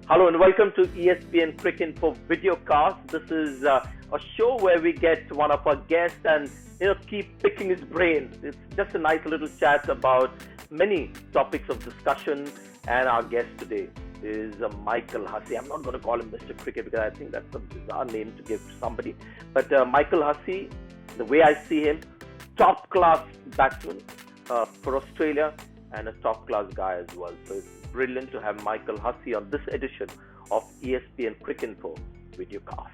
Hello and welcome to ESPNcricinfo videocast. This is a show where we get one of our guests and keep picking his brain. It's just a nice little chat about many topics of discussion. And our guest today is Michael Hussey. I'm not going to call him Mr. Cricket because I think that's a bizarre name to give to somebody. But Michael Hussey, the way I see him, top class batsman for Australia and a top class guy as well. So it's brilliant to have Michael Hussey on this edition of ESPNcricinfo videocast.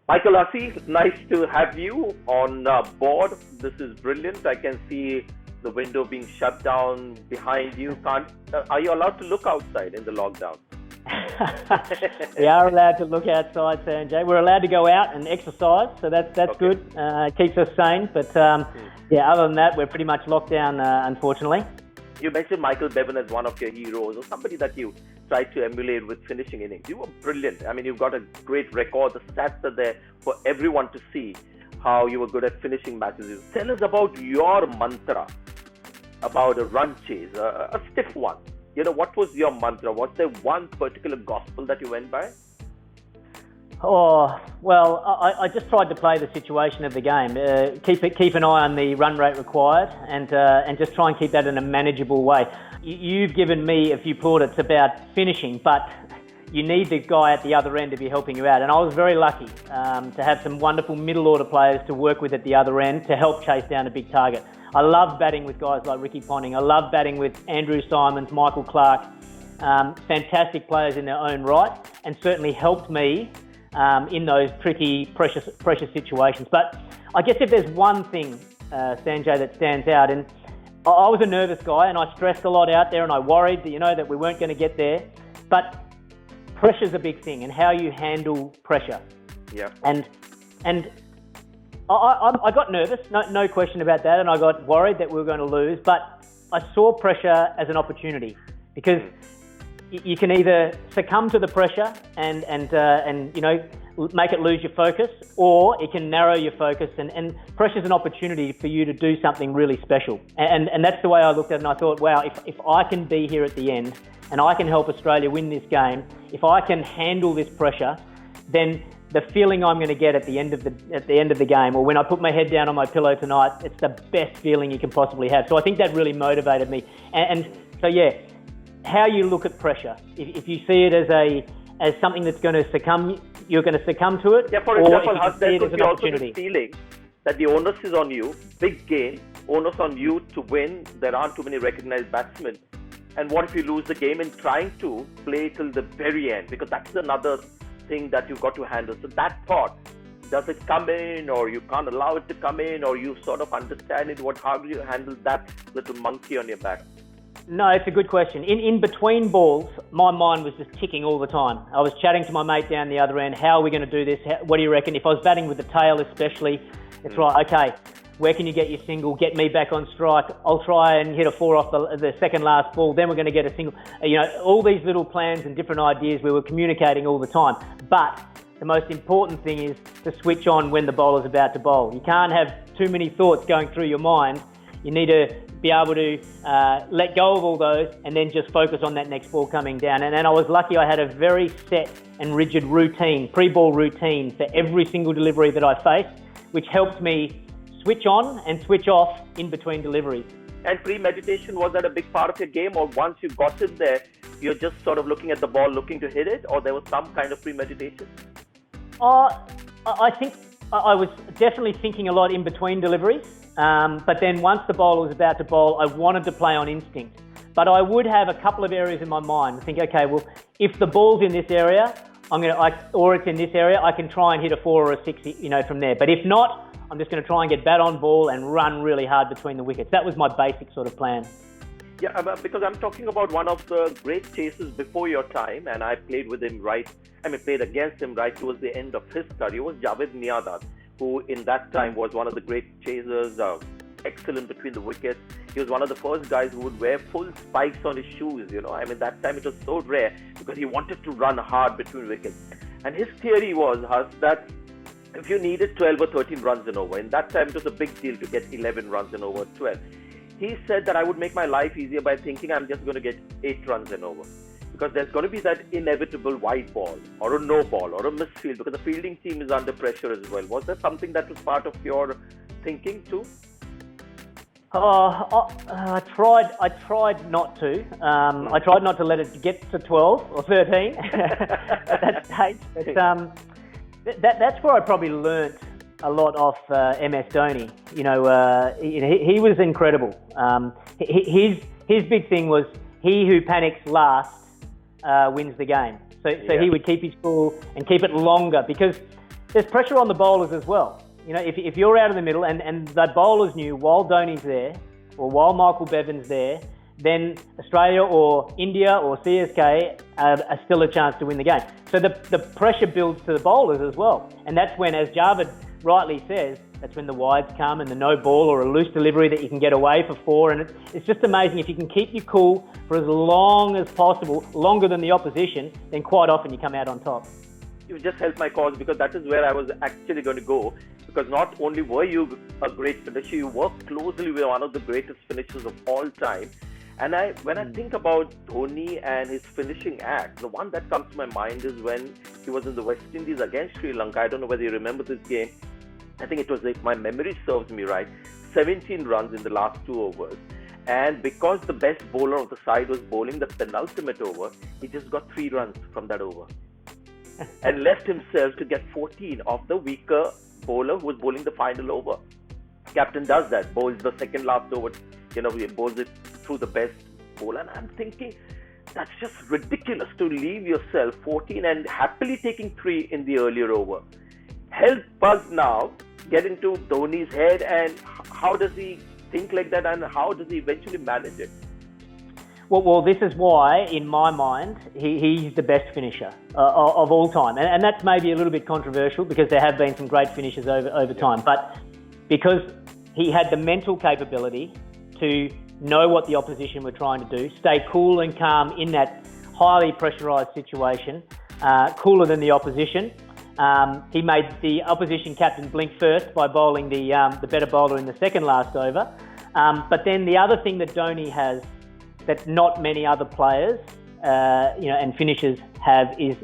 Michael Hussey, nice to have you on board. This is brilliant. I can see the window being shut down behind you. Are you allowed to look outside in the lockdown? We are allowed to look outside, Sanjay. We're allowed to go out and exercise, so that's okay. Good. It keeps us sane. But other than that, we're pretty much locked down, unfortunately. You mentioned Michael Bevan as one of your heroes, or somebody that you tried to emulate with finishing innings. You were brilliant. I mean, you've got a great record. The stats are there for everyone to see how you were good at finishing matches. Tell us about your mantra about a run chase, a stiff one. What was your mantra? Was there one particular gospel that you went by? Oh, well, I just tried to play the situation of the game. Keep an eye on the run rate required and just try and keep that in a manageable way. You've given me a few plaudits about finishing, but you need the guy at the other end to be helping you out. And I was very lucky to have some wonderful middle order players to work with at the other end to help chase down a big target. I love batting with guys like Ricky Ponting. I love batting with Andrew Symonds, Michael Clarke, fantastic players in their own right, and certainly helped me in those tricky, precious situations. But I guess if there's one thing, Sanjay, that stands out, and I was a nervous guy and I stressed a lot out there and I worried that, that we weren't going to get there. But pressure's a big thing, and how you handle pressure. Yeah. And I got nervous, no question about that, and I got worried that we were going to lose, but I saw pressure as an opportunity because you can either succumb to the pressure and make it lose your focus, or it can narrow your focus, and pressure's an opportunity for you to do something really special. And that's the way I looked at it, and I thought, wow, if I can be here at the end and I can help Australia win this game, if I can handle this pressure, then the feeling I'm going to get at the end of the game, or when I put my head down on my pillow tonight, it's the best feeling you can possibly have. So I think that really motivated me. And so how you look at pressure. If you see it as something that's going to you're going to succumb to it. Yeah, for example, there could be also this feeling that the onus is on you, big game, onus on you to win. There aren't too many recognized batsmen. And what if you lose the game in trying to play till the very end? Because that's another thing that you've got to handle. So that thought, does it come in, or you can't allow it to come in, or you sort of understand it? How do you handle that little monkey on your back? No, it's a good question. In between balls, my mind was just ticking all the time. I was chatting to my mate down the other end. How are we going to do this? What do you reckon? If I was batting with the tail especially, it's right, okay, where can you get your single? Get me back on strike. I'll try and hit a 4 off the second last ball. Then we're going to get a single. All these little plans and different ideas we were communicating all the time. But the most important thing is to switch on when the bowler's about to bowl. You can't have too many thoughts going through your mind. You need to be able to let go of all those and then just focus on that next ball coming down. And I was lucky I had a very set and rigid routine, pre-ball routine for every single delivery that I faced, which helped me switch on and switch off in between deliveries. And premeditation, was that a big part of your game, or once you got in there, you're just sort of looking at the ball, looking to hit it, or there was some kind of premeditation? I think I was definitely thinking a lot in between deliveries, but then once the bowler was about to bowl, I wanted to play on instinct. But I would have a couple of areas in my mind. Think, okay, well, if the ball's in this area, or it's in this area, I can try and hit a 4 or a 6, from there. But if not, I'm just going to try and get bat on ball and run really hard between the wickets. That was my basic sort of plan. Yeah, because I'm talking about one of the great chasers before your time, and I played with him played against him right towards the end of his career, was Javed Miandad, who in that time was one of the great chasers, excellent between the wickets. He was one of the first guys who would wear full spikes on his shoes, that time it was so rare because he wanted to run hard between wickets. And his theory was, that if you needed 12 or 13 runs in over, in that time it was a big deal to get 11 runs in over 12. he said that I would make my life easier by thinking I'm just going to get 8 runs and over. Because there's going to be that inevitable wide ball or a no ball or a misfield because the fielding team is under pressure as well. Was that something that was part of your thinking too? I tried not to. I tried not to let it get to 12 or 13 at that stage. But that's where I probably learnt a lot off MS Dhoni. He was incredible. His big thing was he who panics last wins the game. So he would keep his cool and keep it longer because there's pressure on the bowlers as well. If you're out in the middle and the bowlers knew while Dhoni's there or while Michael Bevan's there, then Australia or India or CSK are still a chance to win the game. So the pressure builds to the bowlers as well. And that's when, as Javed rightly says, that's when the wides come and the no ball or a loose delivery that you can get away for 4. And it's just amazing. If you can keep your cool for as long as possible, longer than the opposition, then quite often you come out on top. You just helped my cause because that is where I was actually going to go. Because not only were you a great finisher, you worked closely with one of the greatest finishers of all time. And when I think about Dhoni and his finishing act, the one that comes to my mind is when he was in the West Indies against Sri Lanka. I don't know whether you remember this game. I think it was, if my memory serves me right, 17 runs in the last 2 overs. And because the best bowler of the side was bowling the penultimate over, he just got 3 runs from that over. And left himself to get 14 of the weaker bowler who was bowling the final over. Captain does that, bowls the second last over, he bowls it through the best bowler. And I'm thinking, that's just ridiculous to leave yourself 14 and happily taking 3 in the earlier over. Help us now get into Dhoni's head and how does he think like that and how does he eventually manage it? Well, this is why, in my mind, he's the best finisher of all time. And that's maybe a little bit controversial because there have been some great finishers over time. But because he had the mental capability to know what the opposition were trying to do, stay cool and calm in that highly pressurised situation, cooler than the opposition. He made the opposition captain blink first by bowling the better bowler in the second last over. But then the other thing that Dhoni has that not many other players, and finishers have is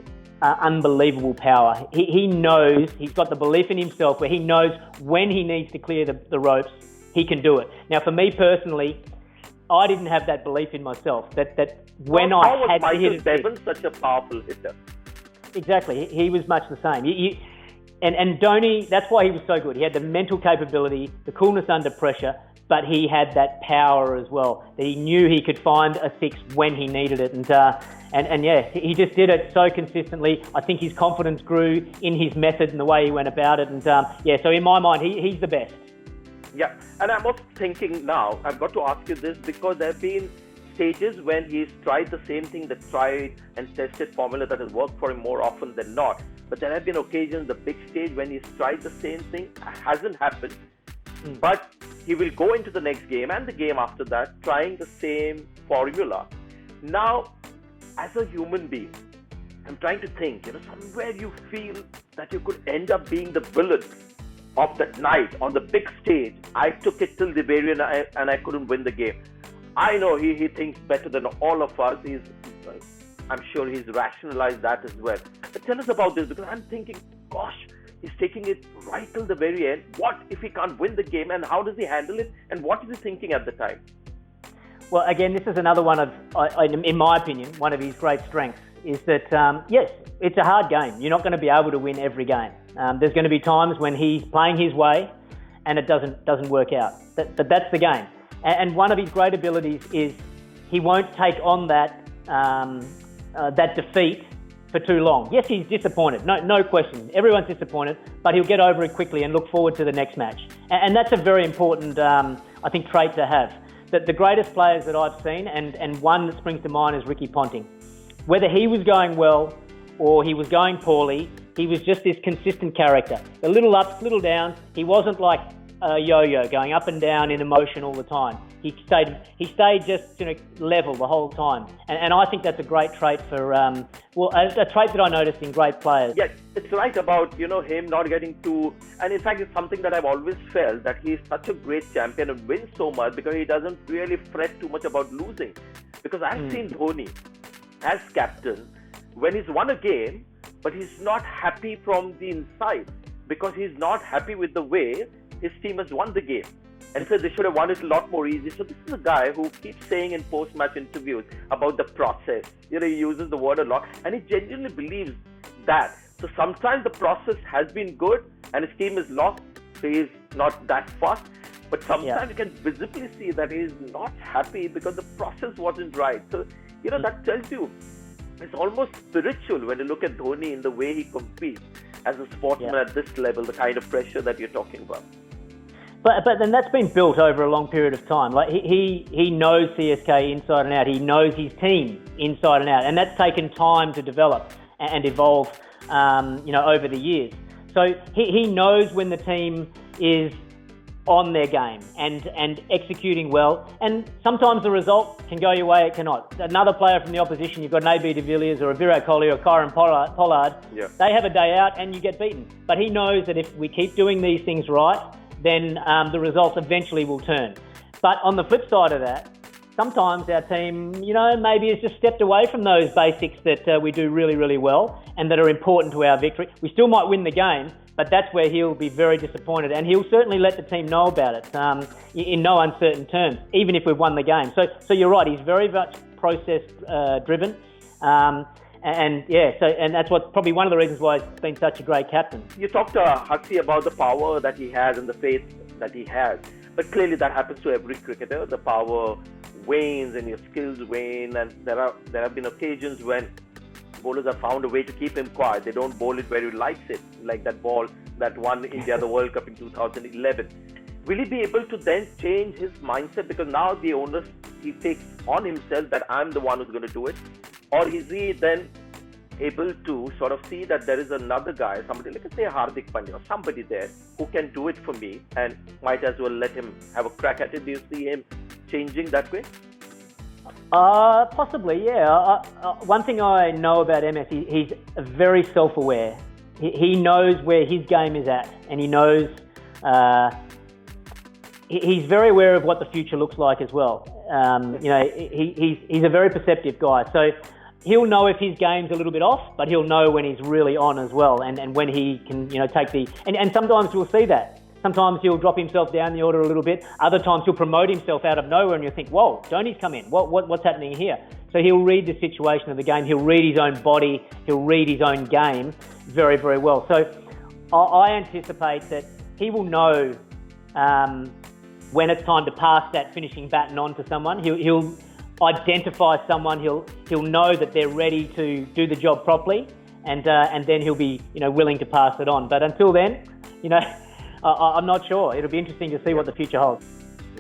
unbelievable power. He knows, he's got the belief in himself where he knows when he needs to clear the ropes, he can do it. Now, for me personally, I didn't have that belief in myself that when I had to hit it. How was Michael Bevan such a powerful hitter? Exactly, he was much the same. And Dhoni, that's why he was so good. He had the mental capability, the coolness under pressure, but he had that power as well, that he knew he could find a 6 when he needed it. And yeah, he just did it so consistently. I think his confidence grew in his method and the way he went about it. And so in my mind, he's the best. Yeah, and I'm also thinking now, I've got to ask you this because there have been stages when he's tried the same thing, the tried and tested formula that has worked for him more often than not. But there have been occasions, the big stage, when he's tried the same thing, hasn't happened. But he will go into the next game and the game after that trying the same formula. Now, as a human being, I'm trying to think, somewhere you feel that you could end up being the villain of that night on the big stage. I took it till the very end and I couldn't win the game. I know he thinks better than all of us. I'm sure he's rationalized that as well. But tell us about this because I'm thinking, gosh, he's taking it right till the very end. What if he can't win the game and how does he handle it? And what is he thinking at the time? Well, again, this is another one of, in my opinion, one of his great strengths is that, yes, it's a hard game. You're not going to be able to win every game. There's going to be times when he's playing his way and it doesn't work out. But that's the game. And one of his great abilities is he won't take on that defeat for too long. Yes, he's disappointed, no question. Everyone's disappointed, but he'll get over it quickly and look forward to the next match. And that's a very important, I think, trait to have. That the greatest players that I've seen, and one that springs to mind is Ricky Ponting. Whether he was going well or he was going poorly, he was just this consistent character. The little ups, little downs. He wasn't like a yo-yo, going up and down in emotion all the time. He stayed just level the whole time, and I think that's a great trait for a trait that I noticed in great players. Yeah, it's right about him not getting too, and in fact it's something that I've always felt, that he's such a great champion and wins so much because he doesn't really fret too much about losing. Because I've seen Dhoni as captain when he's won a game, but he's not happy from the inside because he's not happy with the way his team has won the game. And so they should have won it a lot more easy. So this is a guy who keeps saying in post-match interviews about the process. He uses the word a lot, and he genuinely believes that. So sometimes the process has been good and his team is lost, so he's not that fast. But sometimes you can visibly see that he's not happy because the process wasn't right. So, that tells you it's almost spiritual when you look at Dhoni in the way he competes as a sportsman at this level, the kind of pressure that you're talking about. But then that's been built over a long period of time. Like he knows CSK inside and out. He knows his team inside and out, and that's taken time to develop and evolve, over the years. So he knows when the team is on their game and executing well, and sometimes the result can go your way, it cannot. Another player from the opposition, you've got an AB de Villiers or a Virat Kohli or Kyron Pollard, they have a day out and you get beaten. But he knows that if we keep doing these things right, then the results eventually will turn. But on the flip side of that, sometimes our team, maybe has just stepped away from those basics that we do really, really well and that are important to our victory. We still might win the game, but that's where he'll be very disappointed, and he'll certainly let the team know about it in no uncertain terms, even if we've won the game. So you're right, he's very much process driven. And that's what probably one of the reasons why he's been such a great captain. You talked to Hussey about the power that he has and the faith that he has, but clearly that happens to every cricketer. The power wanes and your skills wane, and there have been occasions when bowlers have found a way to keep him quiet. They don't bowl it where he likes it, like that ball that won India the World Cup in 2011. Will he be able to then change his mindset, because now the onus he takes on himself that I'm the one who's going to do it? Or is he then able to sort of see that there is another guy, somebody like, say, Hardik Pandya or somebody there who can do it for me, and might as well let him have a crack at it? Do you see him changing that way? Possibly, yeah. One thing I know about MS, he's very self-aware. He knows where his game is at, and he knows he's very aware of what the future looks like as well. He's a very perceptive guy. So he'll know if his game's a little bit off, but he'll know when he's really on as well, and when he can, take the... And sometimes we'll see that. Sometimes he'll drop himself down the order a little bit. Other times he'll promote himself out of nowhere, and you'll think, whoa, Dhoni's come in. What's happening here? So he'll read the situation of the game. He'll read his own body. He'll read his own game very, very well. So I anticipate that he will know when it's time to pass that finishing baton on to someone. He'll identify someone. He'll know that they're ready to do the job properly, and then he'll be willing to pass it on. But until then, I'm not sure. It'll be interesting to see what the future holds.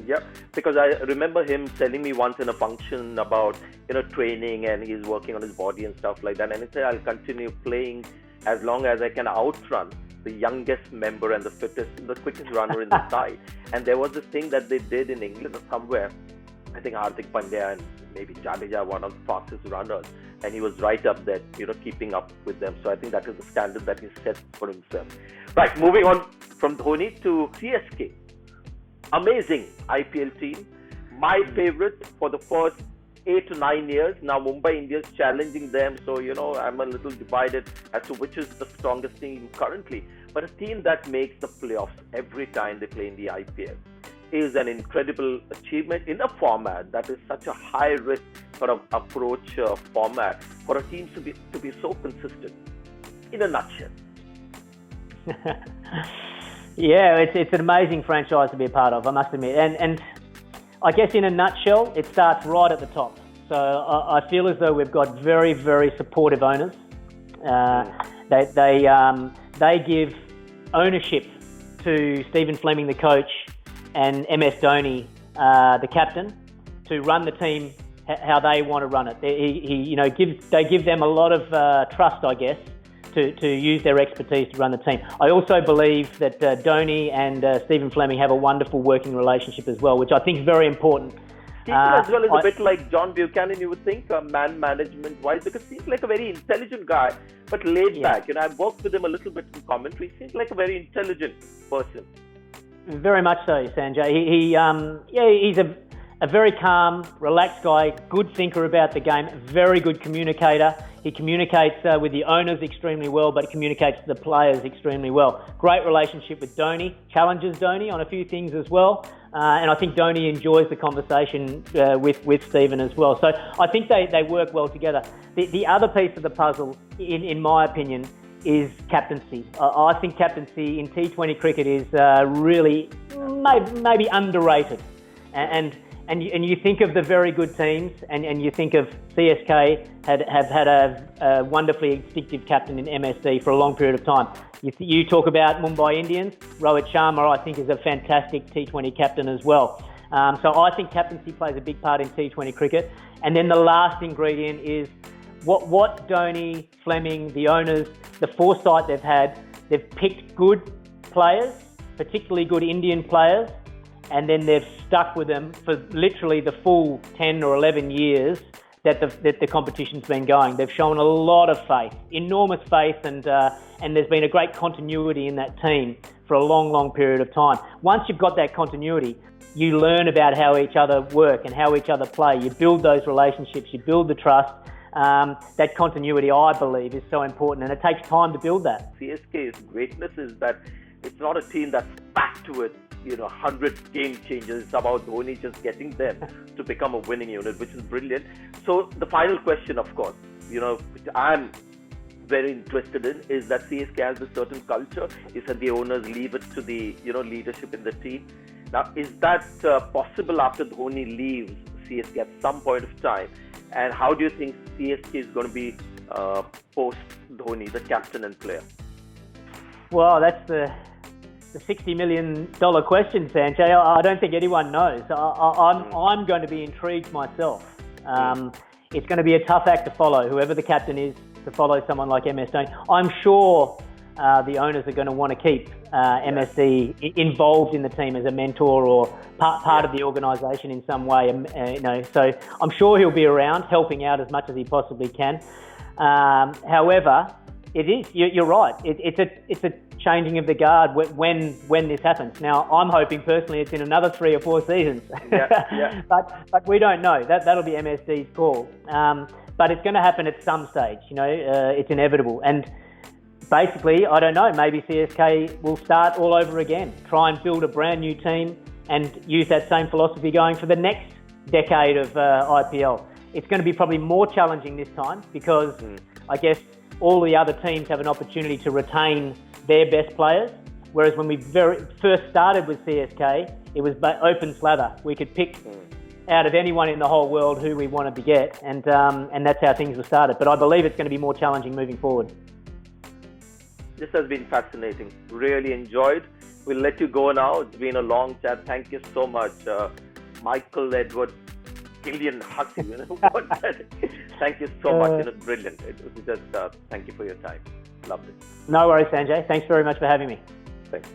Yep, because I remember him telling me once in a function about training, and he's working on his body and stuff like that. And he said, I'll continue playing as long as I can outrun the youngest member and the quickest runner in the side. And there was this thing that they did in England or somewhere. I think Hardik Pandya and maybe Jadeja, one of the fastest runners, and he was right up there, keeping up with them. So I think that is the standard that he set for himself. Right, moving on from Dhoni to CSK. Amazing IPL team. My favorite for the first 8 to 9 years. Now Mumbai Indians challenging them, so I'm a little divided as to which is the strongest team currently. But a team that makes the playoffs every time they play in the IPL is an incredible achievement in a format that is such a high risk sort of approach format for a team to be so consistent. In a nutshell. Yeah, it's an amazing franchise to be a part of, I must admit. And I guess in a nutshell, it starts right at the top. So I feel as though we've got very, very supportive owners. They give ownership to Stephen Fleming, the coach, and MS Dhoni, the captain, to run the team how they want to run it. They give them a lot of trust, I guess, to use their expertise to run the team. I also believe that Dhoni and Stephen Fleming have a wonderful working relationship as well, which I think is very important. Stephen as well is a bit like John Buchanan, you would think, man management-wise, because he seems like a very intelligent guy, but laid back. I've worked with him a little bit in commentary. He seems like a very intelligent person. Very much so, Sanjay. He's a very calm, relaxed guy, good thinker about the game, very good communicator. He communicates with the owners extremely well, but communicates to the players extremely well. Great relationship with Dhoni, challenges Dhoni on a few things as well. And I think Dhoni enjoys the conversation with Stephen as well. So I think they work well together. The other piece of the puzzle, in my opinion, is captaincy. I think captaincy in T20 cricket is really maybe underrated. And you think of the very good teams, and you think of CSK have had a wonderfully instinctive captain in MSD for a long period of time. You talk about Mumbai Indians. Rohit Sharma, I think, is a fantastic T20 captain as well. So I think captaincy plays a big part in T20 cricket. And then the last ingredient is what Dhoni, Fleming, the owners, the foresight they've had. They've picked good players, particularly good Indian players, and then they've stuck with them for literally the full 10 or 11 years that the competition's been going. They've shown a lot of faith, enormous faith, and there's been a great continuity in that team for a long, long period of time. Once you've got that continuity, you learn about how each other work and how each other play. You build those relationships, you build the trust. That continuity, I believe, is so important, and it takes time to build that. CSK's greatness is that it's not a team that's packed with 100 game changers. It's about Dhoni just getting them to become a winning unit, which is brilliant. So the final question, of course, which I'm very interested in, is that CSK has a certain culture. You said the owners leave it to the leadership in the team. Now, is that possible after Dhoni leaves CSK at some point of time? And how do you think CSK is going to be post Dhoni, the captain and player? Well, that's the $60 million question, Sanjay. I don't think anyone knows. I'm going to be intrigued myself. It's going to be a tough act to follow, whoever the captain is, to follow someone like MS Dhoni. I'm sure the owners are going to want to keep MSD involved in the team as a mentor or part of the organisation in some way. So I'm sure he'll be around, helping out as much as he possibly can. However, it is. You're right. It's a changing of the guard when this happens. Now, I'm hoping personally it's in another 3 or 4 seasons. But we don't know. That'll be MSD's call. But it's going to happen at some stage. It's inevitable. And basically, I don't know, maybe CSK will start all over again, try and build a brand new team and use that same philosophy going for the next decade of IPL. It's going to be probably more challenging this time because I guess all the other teams have an opportunity to retain their best players, whereas when we first started with CSK, it was open slather. We could pick out of anyone in the whole world who we wanted to get, and that's how things were started. But I believe it's going to be more challenging moving forward. This has been fascinating. Really enjoyed. We'll let you go now. It's been a long chat. Thank you so much, Michael Edward Killian Hussey. Thank you so much. Brilliant. It was just thank you for your time. Loved it. No worries, Sanjay. Thanks very much for having me. Thanks.